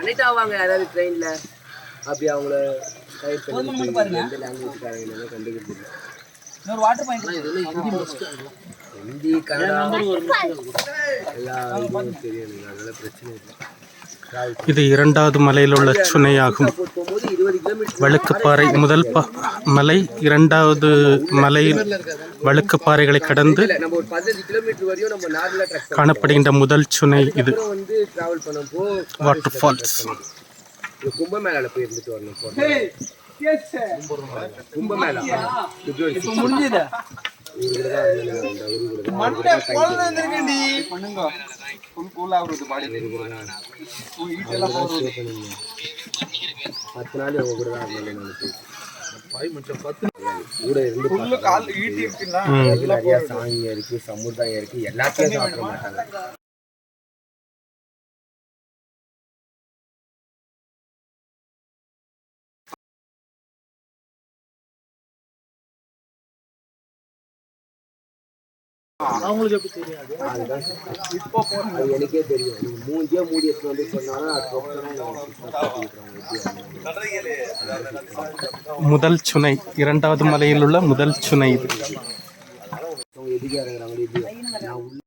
Connect ஆவாங்க யாராவது ட்ரெயினில் அப்படி அவங்கள டைப் பண்ணி எந்த லாங்குவேஜ்காரங்க கண்டுக்கிறது இல்லை. வாட்டர் பாயிண்ட் ஹிந்தி கன்னடா எல்லா இதுவும் தெரியும் எனக்கு, அதெல்லாம் பிரச்சனை இல்லை. இது இரண்டாவது மலையில் உள்ள சுனையாகும். வழுக்குப்பாறை முதல் மலை, இரண்டாவது மலையில் வழுக்குப்பாறைகளை கடந்து காணப்படுகின்ற முதல் சுனை இது. Water falls. கும்பமேளால போய் இருந்துட்டு வரணும். கும்பமேளா முடிஞ்சது. பத்து நாள் அவங்க கூட தான் நிறைய சாங்கியம் இருக்கு, சமுதாயம் இருக்கு, எல்லாத்தையும் சாப்பிட மாட்டாங்க. அவங்களுக்கு எப்படி தெரியாது? அது எனக்கே தெரியும். நீங்க மூஞ்சியே மூடி எடுத்து வந்து சொன்னாலும் முதல் சுனை, இரண்டாவது மலையில் உள்ள முதல் சுனை இது. எதுக்கே இறங்குறாங்க.